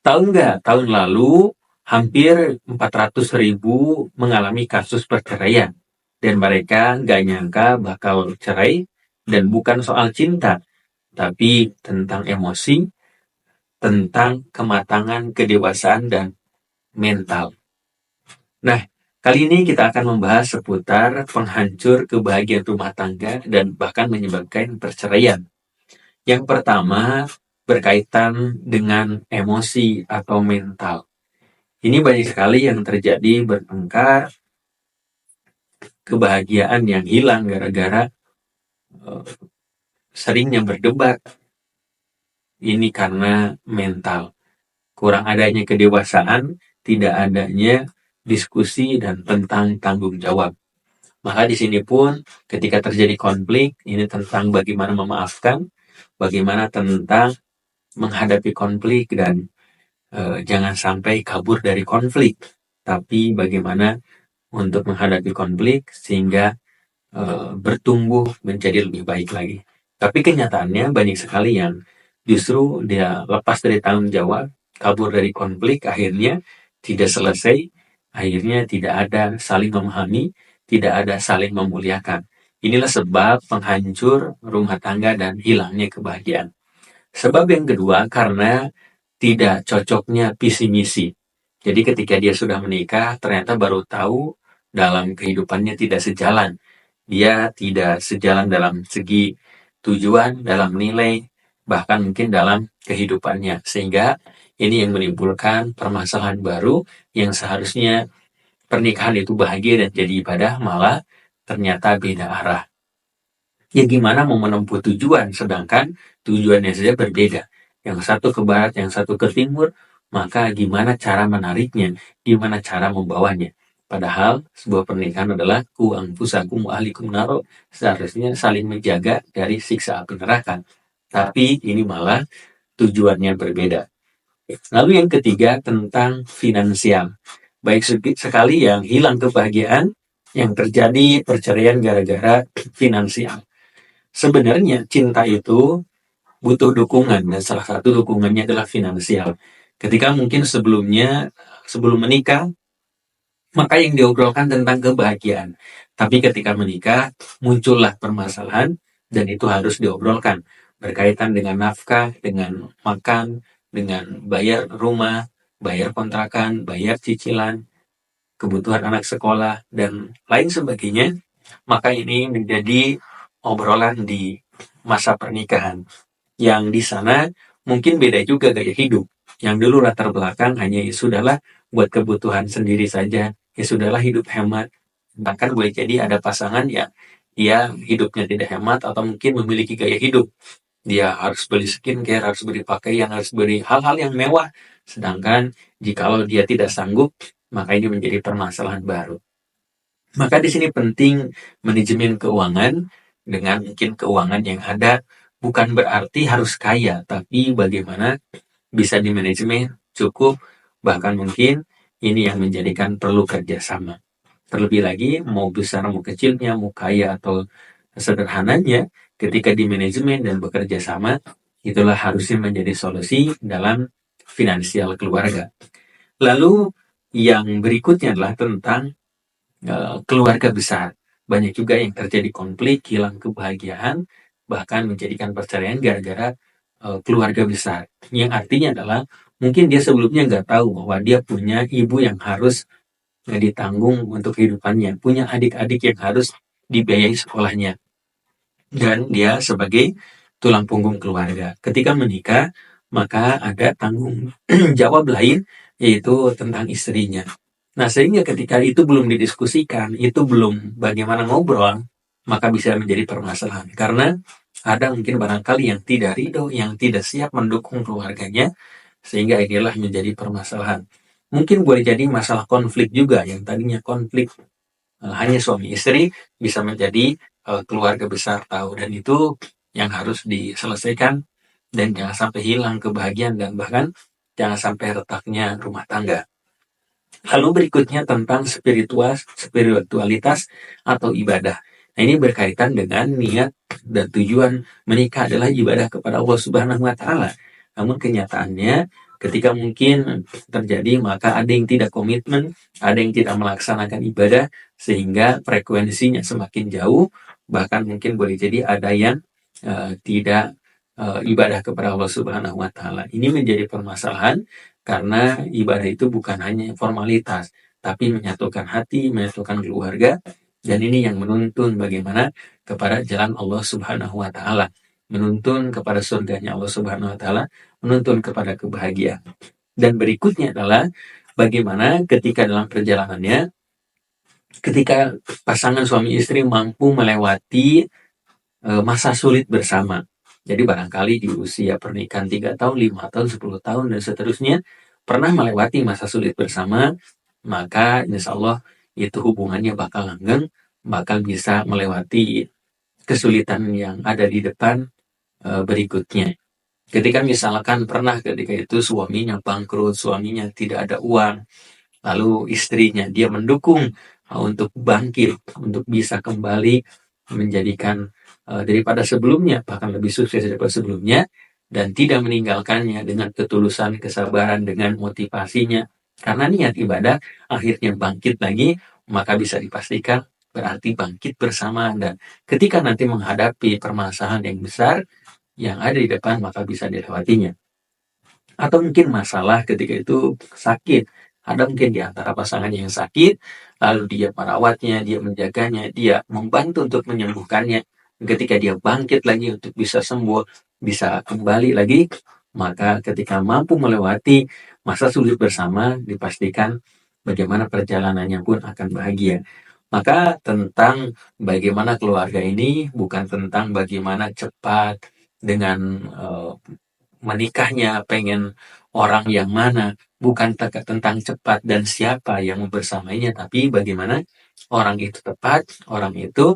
Tahu nggak, tahun lalu hampir 400.000 mengalami kasus perceraian. Dan mereka nggak nyangka bakal cerai, dan bukan soal cinta, tapi tentang emosi, tentang kematangan, kedewasaan, dan mental. Nah, kali ini kita akan membahas seputar penghancur kebahagiaan rumah tangga dan bahkan menyebabkan perceraian. Yang pertama, berkaitan dengan emosi atau mental. Ini banyak sekali yang terjadi bertengkar, kebahagiaan yang hilang gara-gara uh, seringnya berdebat. Ini karena mental. Kurang adanya kedewasaan, tidak adanya diskusi dan tentang tanggung jawab. Maka di sini pun ketika terjadi konflik, ini tentang bagaimana memaafkan, bagaimana tentang menghadapi konflik dan jangan sampai kabur dari konflik. Tapi bagaimana untuk menghadapi konflik sehingga bertumbuh menjadi lebih baik lagi. Tapi kenyataannya banyak sekali yang justru dia lepas dari tanggung jawab, kabur dari konflik, akhirnya tidak selesai, akhirnya tidak ada saling memahami, tidak ada saling memuliakan. Inilah sebab penghancur rumah tangga dan hilangnya kebahagiaan. Sebab yang kedua, karena tidak cocoknya visi misi. Jadi ketika dia sudah menikah, ternyata baru tahu dalam kehidupannya tidak sejalan. Dia tidak sejalan dalam segi tujuan, dalam nilai, bahkan mungkin dalam kehidupannya. Sehingga ini yang menimbulkan permasalahan baru yang seharusnya pernikahan itu bahagia dan jadi ibadah, malah ternyata beda arah. Ya gimana mau menempuh tujuan, sedangkan tujuannya saja berbeda. Yang satu ke barat, yang satu ke timur, maka gimana cara menariknya, gimana cara membawanya. Padahal sebuah pernikahan adalah ku anfusakum wa ahlikum naro, seharusnya saling menjaga dari siksa api neraka. Tapi ini malah tujuannya berbeda. Lalu yang ketiga tentang finansial. Baik sekali yang hilang kebahagiaan, yang terjadi perceraian gara-gara finansial. Sebenarnya cinta itu butuh dukungan dan salah satu dukungannya adalah finansial. Ketika mungkin sebelum menikah, maka yang diobrolkan tentang kebahagiaan. Tapi ketika menikah, muncullah permasalahan dan itu harus diobrolkan. Berkaitan dengan nafkah, dengan makan, dengan bayar rumah, bayar kontrakan, bayar cicilan, kebutuhan anak sekolah, dan lain sebagainya. Maka ini menjadi obrolan di masa pernikahan. Yang di sana mungkin beda juga gaya hidup. Yang dulu latar belakang hanya ya sudahlah buat kebutuhan sendiri saja, ya sudahlah hidup hemat. Bahkan boleh jadi ada pasangan yang dia hidupnya tidak hemat atau mungkin memiliki gaya hidup. Dia harus beli skincare, harus beli pakaian, harus beli hal-hal yang mewah. Sedangkan jikalau dia tidak sanggup, maka ini menjadi permasalahan baru. Maka di sini penting manajemen keuangan dengan mungkin keuangan yang ada bukan berarti harus kaya, tapi bagaimana bisa dimanajemen cukup, bahkan mungkin ini yang menjadikan perlu kerjasama. Terlebih lagi mau besar mau kecilnya, mau kaya atau sederhananya, ketika dimanajemen dan bekerja sama, itulah harusnya menjadi solusi dalam finansial keluarga. Lalu yang berikutnya adalah tentang keluarga besar. Banyak juga yang terjadi konflik, hilang kebahagiaan, bahkan menjadikan perceraian gara-gara keluarga besar. Yang artinya adalah mungkin dia sebelumnya nggak tahu bahwa dia punya ibu yang harus ditanggung untuk kehidupannya, punya adik-adik yang harus dibiayai sekolahnya, dan dia sebagai tulang punggung keluarga. Ketika menikah, maka ada tanggung jawab lain, yaitu tentang istrinya. Nah, sehingga ketika itu belum didiskusikan, itu belum bagaimana ngobrol, maka bisa menjadi permasalahan. Karena ada mungkin barangkali yang tidak ridho, yang tidak siap mendukung keluarganya, sehingga inilah menjadi permasalahan. Mungkin boleh jadi masalah konflik juga, yang tadinya konflik hanya suami istri, bisa menjadi keluarga besar tahu. Dan itu yang harus diselesaikan, dan jangan sampai hilang kebahagiaan, dan bahkan jangan sampai retaknya rumah tangga. Lalu berikutnya tentang spiritualitas atau ibadah. Nah, ini berkaitan dengan niat dan tujuan menikah adalah ibadah kepada Allah Subhanahu wa taala. Namun kenyataannya Ketika mungkin terjadi, maka ada yang tidak komitmen, ada yang tidak melaksanakan ibadah, sehingga frekuensinya semakin jauh, bahkan mungkin boleh jadi ada yang tidak ibadah kepada Allah Subhanahu wa Ta'ala. Ini menjadi permasalahan karena ibadah itu bukan hanya formalitas, tapi menyatukan hati, menyatukan keluarga, dan ini yang menuntun bagaimana kepada jalan Allah Subhanahu wa Ta'ala, menuntun kepada surganya Allah Subhanahu wa Ta'ala, menuntun kepada kebahagiaan. Dan berikutnya adalah bagaimana ketika dalam perjalanannya, ketika pasangan suami istri mampu melewati masa sulit bersama. Jadi barangkali di usia pernikahan 3 tahun, 5 tahun, 10 tahun, dan seterusnya, pernah melewati masa sulit bersama, maka insya Allah itu hubungannya bakal langgeng, bakal bisa melewati kesulitan yang ada di depan berikutnya. Ketika misalkan pernah ketika itu suaminya bangkrut, suaminya tidak ada uang, lalu istrinya dia mendukung untuk bangkit, untuk bisa kembali menjadikan daripada sebelumnya, bahkan lebih sukses daripada sebelumnya, dan tidak meninggalkannya dengan ketulusan, kesabaran, dengan motivasinya, karena niat ibadah, akhirnya bangkit lagi, maka bisa dipastikan berarti bangkit bersama. Dan ketika nanti menghadapi permasalahan yang besar yang ada di depan, maka bisa dilewatinya. Atau mungkin masalah ketika itu sakit, ada mungkin di antara pasangan yang sakit, lalu dia merawatnya, dia menjaganya, dia membantu untuk menyembuhkannya. Ketika dia bangkit lagi untuk bisa sembuh, bisa kembali lagi, maka ketika mampu melewati masa sulit bersama, dipastikan bagaimana perjalanannya pun akan bahagia. Maka tentang bagaimana keluarga ini bukan tentang bagaimana cepat dengan menikahnya, pengen orang yang mana, bukan tentang cepat dan siapa yang membersamainya, tapi bagaimana orang itu tepat, orang itu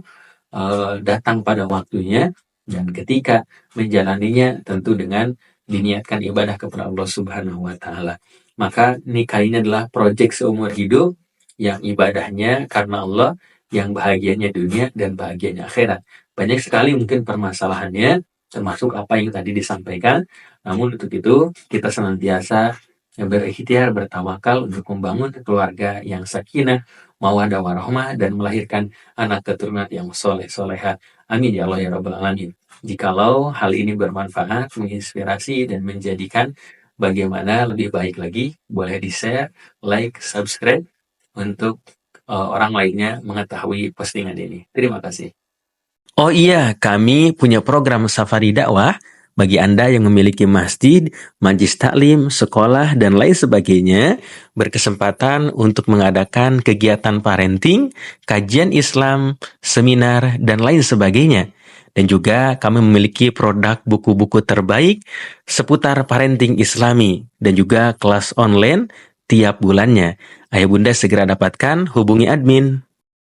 datang pada waktunya, dan ketika menjalaninya tentu dengan diniatkan ibadah kepada Allah Subhanahu wa Ta'ala. Maka nikah ini adalah proyek seumur hidup yang ibadahnya karena Allah, yang bahagianya dunia dan bahagianya akhirat. Banyak sekali mungkin permasalahannya, termasuk apa yang tadi disampaikan. Namun untuk itu kita senantiasa berikhtiar, bertawakal untuk membangun keluarga yang sakinah, mawaddah warahmah, dan melahirkan anak keturunan yang soleh-soleha. Amin ya Allah ya Rabbal Alamin. Jikalau hal ini bermanfaat, menginspirasi, dan menjadikan bagaimana lebih baik lagi, boleh di-share, like, subscribe untuk orang lainnya mengetahui postingan ini. Terima kasih. Oh iya, kami punya program Safari Dakwah bagi Anda yang memiliki masjid, majlis taklim, sekolah, dan lain sebagainya, berkesempatan untuk mengadakan kegiatan parenting, kajian Islam, seminar, dan lain sebagainya. Dan juga kami memiliki produk buku-buku terbaik seputar parenting Islami, dan juga kelas online tiap bulannya. Ayo Bunda segera dapatkan, hubungi admin.